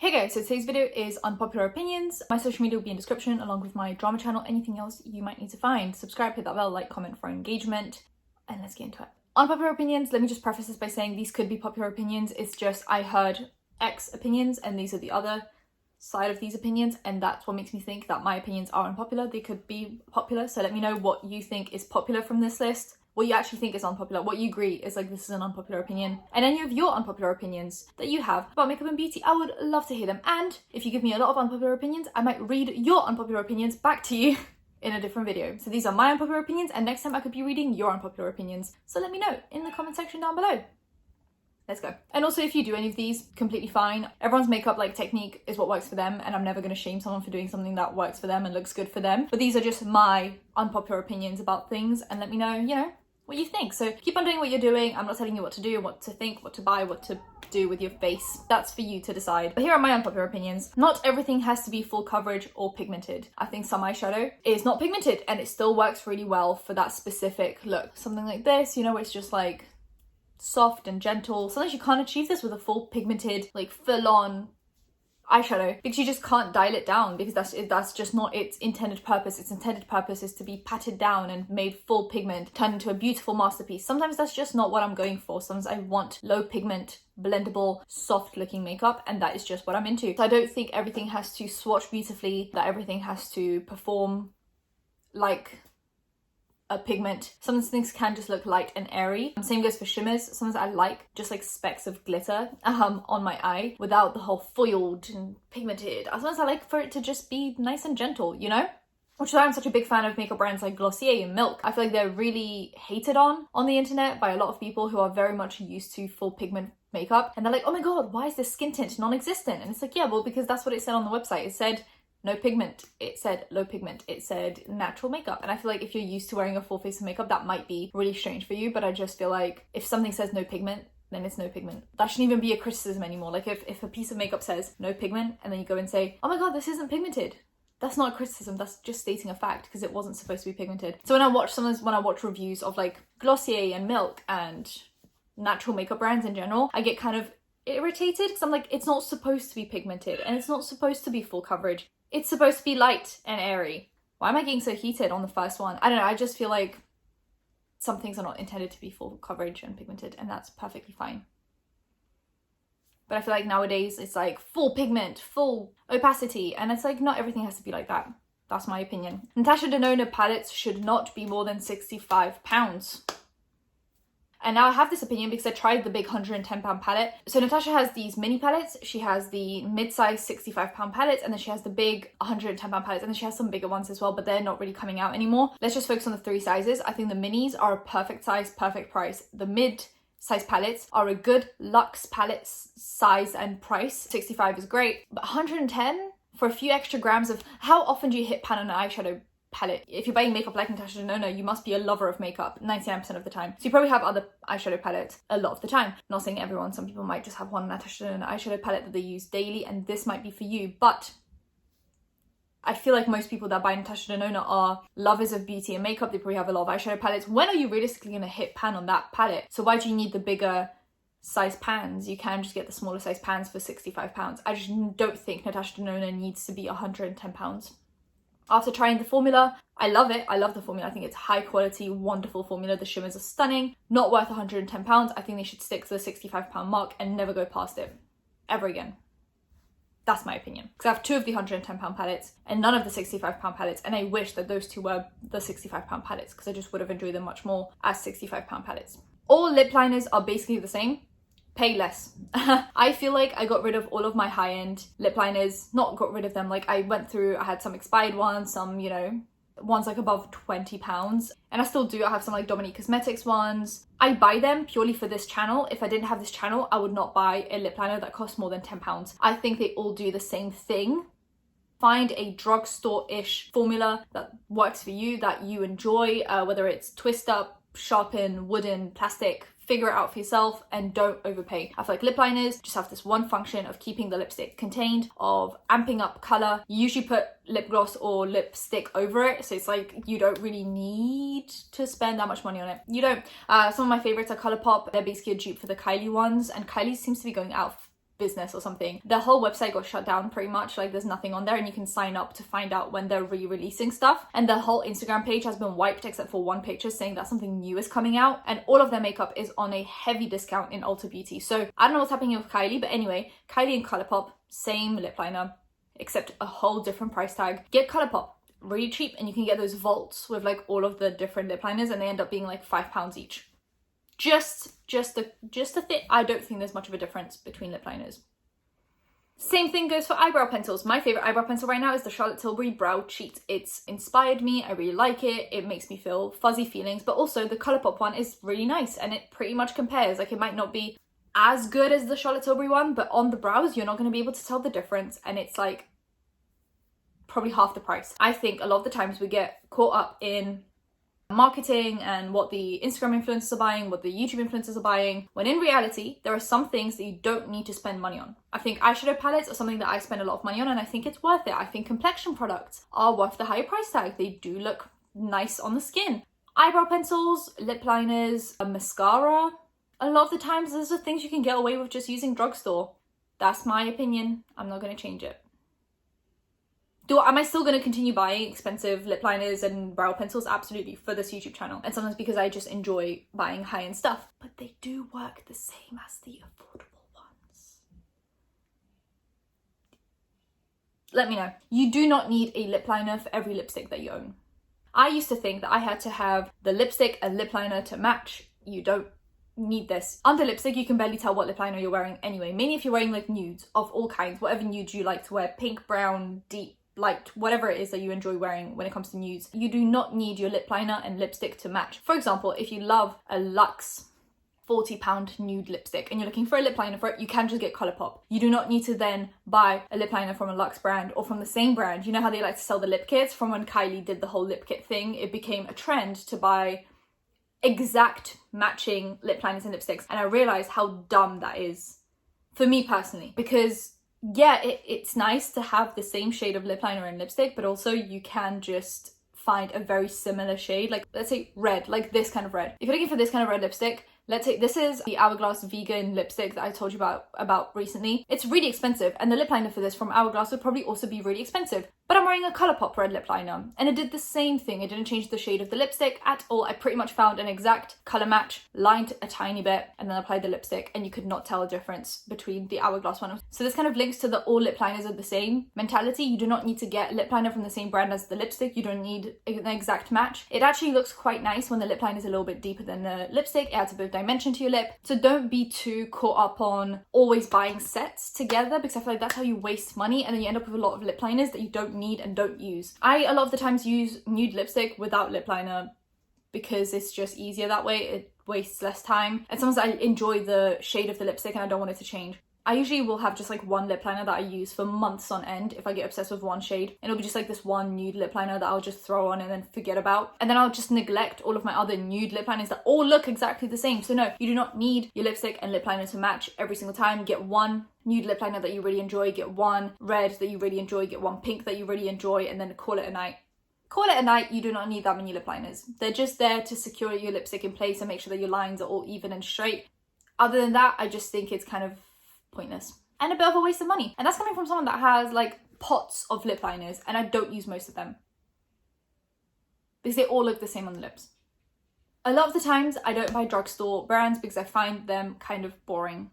Hey guys, so today's video is unpopular opinions. My social media will be in description along with my drama channel, anything else you might need to find. Subscribe, hit that bell, like, comment for engagement, and let's get into it. Unpopular opinions, let me just preface this by saying these could be popular opinions. It's just I heard X opinions and these are the other side of these opinions, and that's what makes me think that my opinions are unpopular. They could be popular, so let me know what you think is popular from this list, what you actually think is unpopular, what you agree is like this is an unpopular opinion, and any of your unpopular opinions that you have about makeup and beauty. I would love to hear them, and if you give me a lot of unpopular opinions, I might read your unpopular opinions back to you in a different video. So these are my unpopular opinions, and next time I could be reading your unpopular opinions. So let me know in the comment section down below. Let's go. And also, if you do any of these, completely fine. Everyone's makeup technique is what works for them, and I'm never going to shame someone for doing something that works for them and looks good for them. But these are just my unpopular opinions about things, and let me know, what you think. So keep on doing what you're doing. I'm not telling you what to do, what to think, what to buy, what to do with your face. That's for you to decide. But here are my unpopular opinions. Not everything has to be full coverage or pigmented. I think some eyeshadow is not pigmented and it still works really well for that specific look. Something like this, where it's just soft and gentle. Sometimes you can't achieve this with a full pigmented, full-on eyeshadow, because you just can't dial it down, because that's just not its intended purpose. Its intended purpose is to be patted down and made full pigment, turned into a beautiful masterpiece. Sometimes that's just not what I'm going for. Sometimes I want low pigment, blendable, soft looking makeup, and that is just what I'm into. So I don't think everything has to swatch beautifully, that everything has to perform like a pigment. Some things can just look light and airy. Same goes for shimmers. Sometimes I like just specks of glitter on my eye without the whole foiled and pigmented. Sometimes I like for it to just be nice and gentle, Which is why I'm such a big fan of makeup brands like Glossier and Milk. I feel like they're really hated on the internet by a lot of people who are very much used to full pigment makeup, and they're like, oh my god, why is this skin tint non-existent? And it's yeah, well, because that's what it said on the website. It said no pigment, it said low pigment, it said natural makeup. And I feel like if you're used to wearing a full face of makeup, that might be really strange for you. But I just feel like if something says no pigment, then it's no pigment. That shouldn't even be a criticism anymore. If a piece of makeup says no pigment and then you go and say, oh my god, this isn't pigmented, that's not a criticism, that's just stating a fact, because it wasn't supposed to be pigmented. So when I watch reviews of Glossier and Milk and natural makeup brands in general, I get kind of irritated, because I'm it's not supposed to be pigmented and it's not supposed to be full coverage. It's supposed to be light and airy. Why am I getting so heated on the first one? I don't know, I just feel like some things are not intended to be full coverage and pigmented, and that's perfectly fine. But I feel like nowadays it's full pigment, full opacity, and it's not everything has to be like that. That's my opinion. Natasha Denona palettes should not be more than £65. And now I have this opinion because I tried the big £110 palette. So Natasha has these mini palettes, she has the mid-size £65 palettes, and then she has the big £110 palettes, and then she has some bigger ones as well, but they're not really coming out anymore. Let's just focus on the three sizes. I think the minis are a perfect size, perfect price. The mid-size palettes are a good luxe palette size and price. 65 is great, but 110 for a few extra grams of... How often do you hit pan on an eyeshadow palette? If you're buying makeup like Natasha Denona, you must be a lover of makeup 99% of the time. So you probably have other eyeshadow palettes a lot of the time. Not saying everyone, some people might just have one Natasha Denona eyeshadow palette that they use daily, and this might be for you, but I feel like most people that buy Natasha Denona are lovers of beauty and makeup. They probably have a lot of eyeshadow palettes. When are you realistically going to hit pan on that palette? So why do you need the bigger size pans? You can just get the smaller size pans for £65. I just don't think Natasha Denona needs to be £110. After trying the formula, I love it. I love the formula. I think it's high quality, wonderful formula. The shimmers are stunning. Not worth £110. I think they should stick to the £65 mark and never go past it ever again. That's my opinion. Because I have two of the £110 palettes and none of the £65 palettes, and I wish that those two were the £65 palettes, because I just would have enjoyed them much more as £65 palettes. All lip liners are basically the same. Pay less. I feel like I got rid of all of my high-end lip liners. Not got rid of them, I went through, I had some expired ones, some, ones above £20. And I still do. I have some Dominique Cosmetics ones. I buy them purely for this channel. If I didn't have this channel, I would not buy a lip liner that costs more than £10. I think they all do the same thing. Find a drugstore-ish formula that works for you, that you enjoy, whether it's twist up, sharpen, wooden, plastic. Figure it out for yourself and don't overpay. I feel like lip liners just have this one function of keeping the lipstick contained, of amping up color. You usually put lip gloss or lipstick over it, so it's you don't really need to spend that much money on it. You don't. Some of my favorites are ColourPop. They're basically a dupe for the Kylie ones, and Kylie seems to be going out business or something. Their whole website got shut down pretty much. Like there's nothing on there, and you can sign up to find out when they're re-releasing stuff. And their whole Instagram page has been wiped except for one picture saying that something new is coming out, and all of their makeup is on a heavy discount in Ulta Beauty. So I don't know what's happening with Kylie, but anyway, Kylie and Colourpop, same lip liner except a whole different price tag. Get Colourpop, really cheap, and you can get those vaults with like all of the different lip liners, and they end up being like £5 each. Just a thing. I don't think there's much of a difference between lip liners. Same thing goes for eyebrow pencils. My favorite eyebrow pencil right now is the Charlotte Tilbury Brow Cheat. It's inspired me. I really like it. It makes me feel fuzzy feelings, but also the Colourpop one is really nice, and it pretty much compares. Like it might not be as good as the Charlotte Tilbury one, but on the brows you're not going to be able to tell the difference, and it's like probably half the price. I think a lot of the times we get caught up in marketing and what the Instagram influencers are buying, what the YouTube influencers are buying, when in reality there are some things that you don't need to spend money on. I think eyeshadow palettes are something that I spend a lot of money on, and I think it's worth it. I think complexion products are worth the higher price tag. They do look nice on the skin. Eyebrow pencils, lip liners, mascara, a lot of the times those are things you can get away with just using drugstore. That's my opinion. I'm not going to change it. Am I still going to continue buying expensive lip liners and brow pencils? Absolutely, for this YouTube channel. And sometimes because I just enjoy buying high-end stuff. But they do work the same as the affordable ones. Let me know. You do not need a lip liner for every lipstick that you own. I used to think that I had to have the lipstick and lip liner to match. You don't need this. Under lipstick, you can barely tell what lip liner you're wearing anyway. Mainly if you're wearing like nudes of all kinds, whatever nudes you like to wear, pink, brown, deep, light, whatever it is that you enjoy wearing when it comes to nudes. You do not need your lip liner and lipstick to match. For example, if you love a luxe £40 nude lipstick and you're looking for a lip liner for it, you can just get Colourpop. You do not need to then buy a lip liner from a luxe brand or from the same brand. You know how they like to sell the lip kits? From when Kylie did the whole lip kit thing, it became a trend to buy exact matching lip liners and lipsticks, and I realized how dumb that is for me personally, because yeah, it's nice to have the same shade of lip liner and lipstick, but also you can just find a very similar shade, like let's say red, like this kind of red. If you're looking for this kind of red lipstick, let's say this is the Hourglass vegan lipstick that I told you about recently. It's really expensive, and the lip liner for this from Hourglass would probably also be really expensive. But I'm wearing a Colourpop red lip liner, and it did the same thing. It didn't change the shade of the lipstick at all. I pretty much found an exact colour match, lined a tiny bit, and then applied the lipstick, and you could not tell a difference between the Hourglass one. So this kind of links to the all lip liners are the same mentality. You do not need to get lip liner from the same brand as the lipstick. You don't need an exact match. It actually looks quite nice when the lip liner is a little bit deeper than the lipstick. It adds a bit of dimension to your lip. So don't be too caught up on always buying sets together, because I feel like that's how you waste money, and then you end up with a lot of lip liners that you don't need and don't use. I a lot of the times use nude lipstick without lip liner because it's just easier that way. It wastes less time, and sometimes I enjoy the shade of the lipstick and I don't want it to change. I usually will have just like one lip liner that I use for months on end if I get obsessed with one shade. And it'll be just like this one nude lip liner that I'll just throw on and then forget about. And then I'll just neglect all of my other nude lip liners that all look exactly the same. So no, you do not need your lipstick and lip liner to match every single time. Get one nude lip liner that you really enjoy, get one red that you really enjoy, get one pink that you really enjoy, and then call it a night. Call it a night. You do not need that many lip liners. They're just there to secure your lipstick in place and make sure that your lines are all even and straight. Other than that, I just think it's kind of pointless and a bit of a waste of money. And that's coming from someone that has like pots of lip liners, and I don't use most of them because they all look the same on the lips. A lot of the times I don't buy drugstore brands because I find them kind of boring.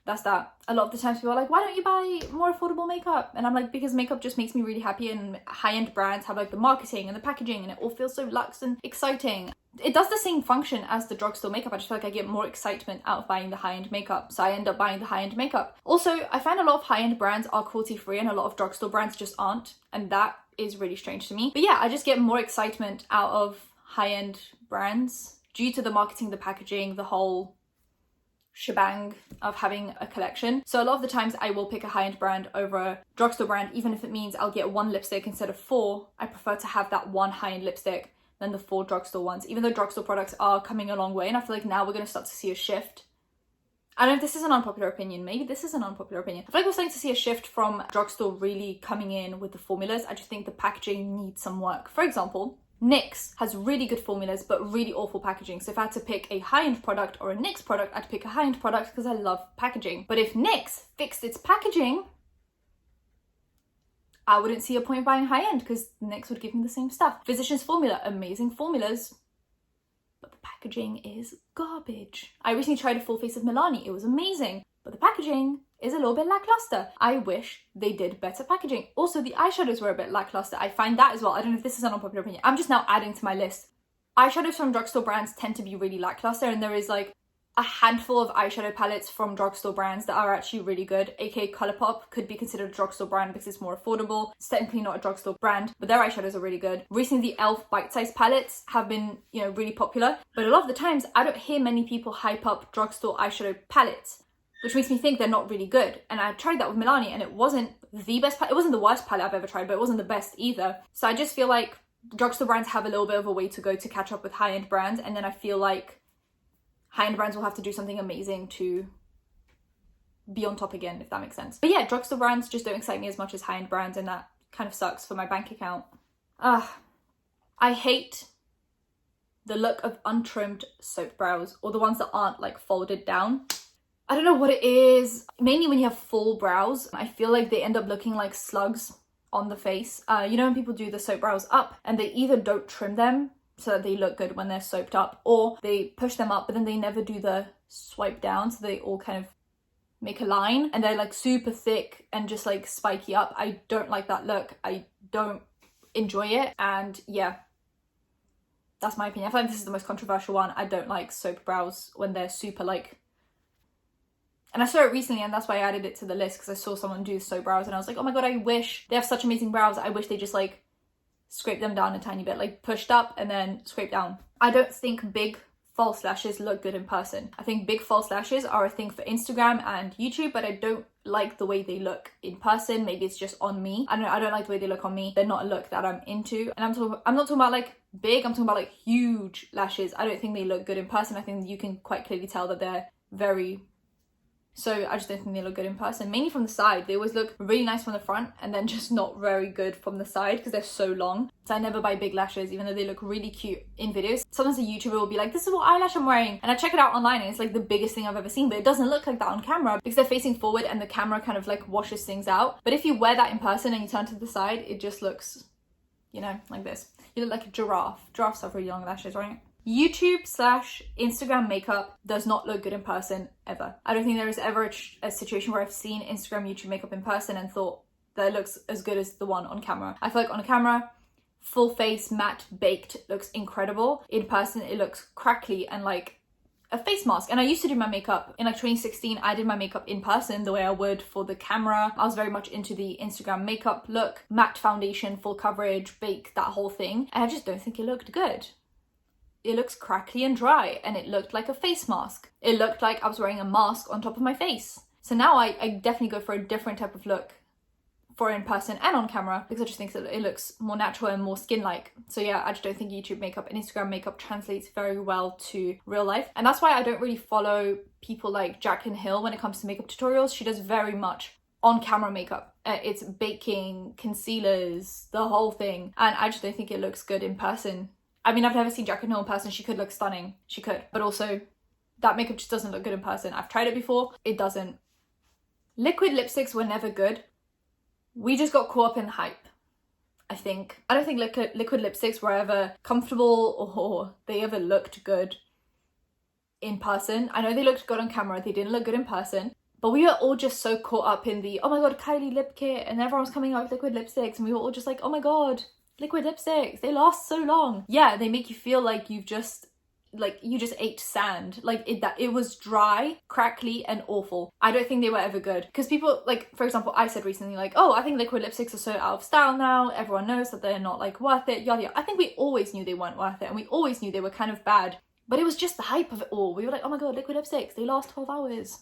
That's that. A lot of the times people are like, why don't you buy more affordable makeup? And I'm like, because makeup just makes me really happy, and high-end brands have like the marketing and the packaging and it all feels so luxe and exciting. It does the same function as the drugstore makeup. I just feel like I get more excitement out of buying the high-end makeup, so I end up buying the high-end makeup. Also, I find a lot of high-end brands are cruelty-free and a lot of drugstore brands just aren't, and that is really strange to me. But yeah, I just get more excitement out of high-end brands due to the marketing, the packaging, the whole shebang of having a collection. So a lot of the times I will pick a high-end brand over a drugstore brand, even if it means I'll get one lipstick instead of 4. I prefer to have that one high-end lipstick than the 4 drugstore ones, even though drugstore products are coming a long way, and I feel like now we're going to start to see a shift. I don't know if this is an unpopular opinion. Maybe this is an unpopular opinion. I feel like we're starting to see a shift from drugstore really coming in with the formulas. I just think the packaging needs some work. For example, NYX has really good formulas, but really awful packaging. So if I had to pick a high-end product or a NYX product, I'd pick a high-end product because I love packaging. But if NYX fixed its packaging, I wouldn't see a point buying high-end because NYX would give me the same stuff. Physicians Formula, amazing formulas, but the packaging is garbage. I recently tried a full face of Milani. It was amazing, but the packaging is a little bit lackluster. I wish they did better packaging. Also, the eyeshadows were a bit lackluster. I find that as well. I don't know if this is an unpopular opinion. I'm just now adding to my list. Eyeshadows from drugstore brands tend to be really lackluster, and there is like a handful of eyeshadow palettes from drugstore brands that are actually really good. aka Colourpop could be considered a drugstore brand because it's more affordable. It's technically not a drugstore brand, but their eyeshadows are really good. Recently, the e.l.f. bite-sized palettes have been, really popular, but a lot of the times I don't hear many people hype up drugstore eyeshadow palettes, which makes me think they're not really good. And I tried that with Milani and it wasn't the best it wasn't the worst palette I've ever tried, but it wasn't the best either. So I just feel like drugstore brands have a little bit of a way to go to catch up with high-end brands, and then I feel like high-end brands will have to do something amazing to be on top again, if that makes sense. But yeah, drugstore brands just don't excite me as much as high-end brands, and that kind of sucks for my bank account. I hate the look of untrimmed soap brows, or the ones that aren't like folded down. I don't know what it is. Mainly when you have full brows, I feel like they end up looking like slugs on the face. When people do the soap brows up and they either don't trim them so that they look good when they're soaped up, or they push them up but then they never do the swipe down so they all kind of make a line and they're like super thick and just like spiky up. I don't like that look. I don't enjoy it, and yeah, that's my opinion. I feel like this is the most controversial one. I don't like soap brows when they're super like, and I saw it recently and that's why I added it to the list, because I saw someone do soap brows and I was like, oh my god, I wish they have such amazing brows. I wish they just like scrape them down a tiny bit, like pushed up and then scrape down. I don't think big false lashes look good in person. I think big false lashes are a thing for Instagram and YouTube, but I don't like the way they look in person. Maybe it's just on me. I don't like the way they look on me. They're not a look that I'm into. And I'm not talking about like big, I'm talking about like huge lashes. I don't think they look good in person. I think you can quite clearly tell that they're so I just don't think they look good in person. Mainly from the side. They always look really nice from the front and then just not very good from the side because they're so long. So I never buy big lashes, even though they look really cute in videos. Sometimes a YouTuber will be like, this is what eyelash I'm wearing. And I check it out online and it's like the biggest thing I've ever seen, but it doesn't look like that on camera because they're facing forward and the camera kind of like washes things out. But if you wear that in person and you turn to the side, it just looks, like this. You look like a giraffe. Giraffes have really long lashes, right? YouTube/Instagram makeup does not look good in person ever. I don't think there is ever a situation where I've seen Instagram YouTube makeup in person and thought that it looks as good as the one on camera. I feel like on camera, full face, matte, baked looks incredible. In person, it looks crackly and like a face mask. And I used to do my makeup in like 2016. I did my makeup in person the way I would for the camera. I was very much into the Instagram makeup look, matte foundation, full coverage, bake, that whole thing. And I just don't think it looked good. It looks crackly and dry, and it looked like a face mask. It looked like I was wearing a mask on top of my face. So now I definitely go for a different type of look for in person and on camera because I just think that it looks more natural and more skin-like. So yeah, I just don't think YouTube makeup and Instagram makeup translates very well to real life. And that's why I don't really follow people like Jaclyn Hill when it comes to makeup tutorials. She does very much on-camera makeup. It's baking, concealers, the whole thing. And I just don't think it looks good in person. I mean, I've never seen Jaclyn Hill in person. She could look stunning. She could. But also, that makeup just doesn't look good in person. I've tried it before. It doesn't. Liquid lipsticks were never good. We just got caught up in the hype, I think. I don't think liquid lipsticks were ever comfortable or they ever looked good in person. I know they looked good on camera. They didn't look good in person. But we were all just so caught up in the, oh my god, Kylie lip kit. And everyone was coming out with liquid lipsticks. And we were all just like, oh my god. Liquid lipsticks, they last so long. Yeah, they make you feel like you just ate sand. Like it was dry, crackly, and awful. I don't think they were ever good. Because people, like, for example, I said recently, like, oh, I think liquid lipsticks are so out of style now. Everyone knows that they're not, like, worth it, yada yada. I think we always knew they weren't worth it, and we always knew they were kind of bad. But it was just the hype of it all. We were like, oh my god, liquid lipsticks, they last 12 hours.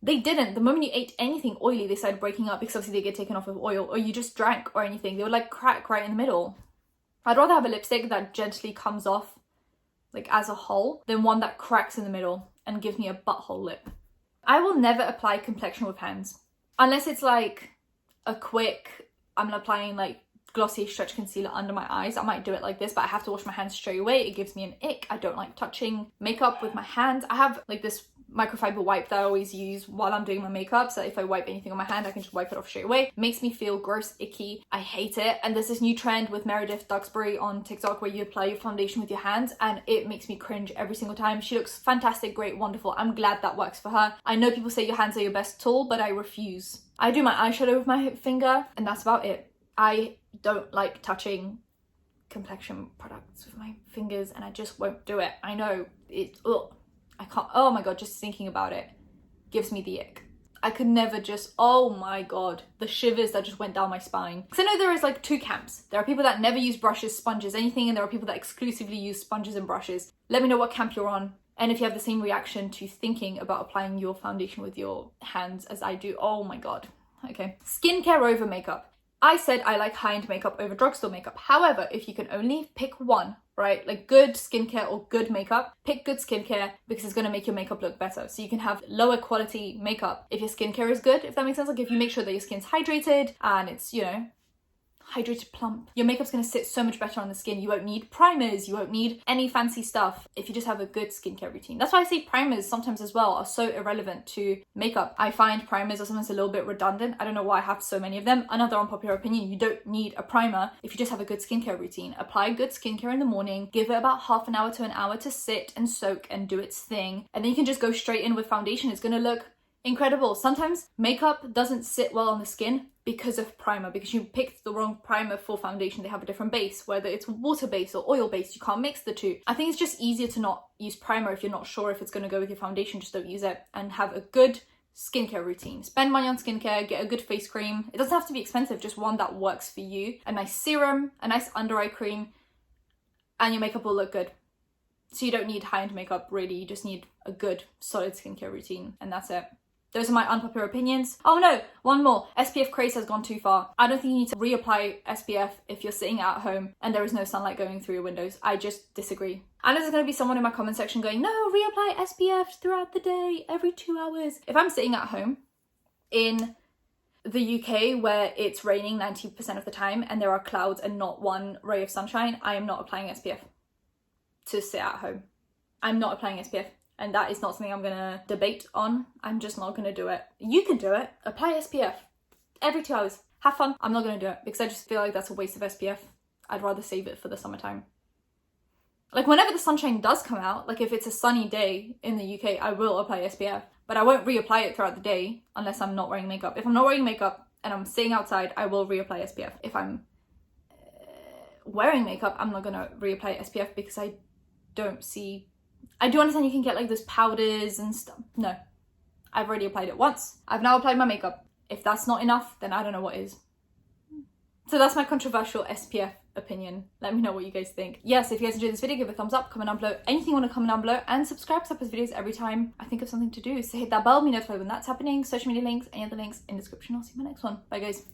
They didn't. The moment you ate anything oily, they started breaking up because obviously they get taken off with oil, or you just drank or anything. They would like crack right in the middle. I'd rather have a lipstick that gently comes off like as a whole than one that cracks in the middle and gives me a butthole lip. I will never apply complexion with hands. Unless it's like a quick, I'm applying like glossy stretch concealer under my eyes, I might do it like this, but I have to wash my hands straight away. It gives me an ick. I don't like touching makeup with my hands. I have like this microfiber wipe that I always use while I'm doing my makeup, so if I wipe anything on my hand I can just wipe it off straight away. It makes me feel gross, icky. I hate it. And there's this new trend with Meredith Duxbury on TikTok where you apply your foundation with your hands, and it makes me cringe every single time. She looks fantastic, great, wonderful. I'm glad that works for her. I know people say your hands are your best tool, but I refuse. I do my eyeshadow with my finger and that's about it. I don't like touching complexion products with my fingers and I just won't do it. I know it, ugh. I can't, oh my god, just thinking about it gives me the ick. I could never just, oh my god, the shivers that just went down my spine. Because I know there is like two camps. There are people that never use brushes, sponges, anything, and there are people that exclusively use sponges and brushes. Let me know what camp you're on, and if you have the same reaction to thinking about applying your foundation with your hands as I do. Oh my god. Okay. Skincare over makeup. I said I like high-end makeup over drugstore makeup. However, if you can only pick one, right, like good skincare or good makeup, pick good skincare because it's going to make your makeup look better. So you can have lower quality makeup if your skincare is good, if that makes sense. Like if you make sure that your skin's hydrated and it's, you know, hydrated, plump, your makeup's going to sit so much better on the skin. You won't need primers, you won't need any fancy stuff if you just have a good skincare routine. That's why I say primers sometimes as well are so irrelevant to makeup. I find primers are sometimes a little bit redundant. I don't know why I have so many of them. Another unpopular opinion, you don't need a primer if you just have a good skincare routine. Apply good skincare in the morning, give it about half an hour to an hour to sit and soak and do its thing, and then you can just go straight in with foundation. It's going to look incredible. Sometimes makeup doesn't sit well on the skin because of primer, because you picked the wrong primer for foundation. They have a different base, whether it's water based or oil based. You can't mix the two. I think it's just easier to not use primer if you're not sure if it's going to go with your foundation. Just don't use it and have a good skincare routine. Spend money on skincare, get a good face cream. It doesn't have to be expensive, just one that works for you. A nice serum, a nice under eye cream, and your makeup will look good. So you don't need high-end makeup really, you just need a good solid skincare routine, and that's it. Those are my unpopular opinions. Oh no, one more. SPF craze has gone too far. I don't think you need to reapply SPF if you're sitting at home and there is no sunlight going through your windows. I just disagree. And there's going to be someone in my comment section going, no, reapply SPF throughout the day, every 2 hours. If I'm sitting at home in the UK where it's raining 90% of the time and there are clouds and not one ray of sunshine, I am not applying SPF to sit at home. I'm not applying SPF. And that is not something I'm gonna debate on. I'm just not gonna do it. You can do it. Apply SPF every 2 hours. Have fun. I'm not gonna do it because I just feel like that's a waste of SPF. I'd rather save it for the summertime. Like whenever the sunshine does come out, like if it's a sunny day in the UK, I will apply SPF, but I won't reapply it throughout the day unless I'm not wearing makeup. If I'm not wearing makeup and I'm sitting outside, I will reapply SPF. If I'm wearing makeup, I'm not gonna reapply SPF because I do understand you can get like those powders and stuff. No, I've already applied it once. I've now applied my makeup. If that's not enough, then I don't know what is. So that's my controversial SPF opinion. Let me know what you guys think. Yes, if you guys enjoyed this video, give it a thumbs up, comment down below anything you want to comment down below, and subscribe because I post videos every time I think of something to do. So hit that bell, be notified when that's happening. Social media links, any other links in the description. I'll see you in my next one. Bye guys.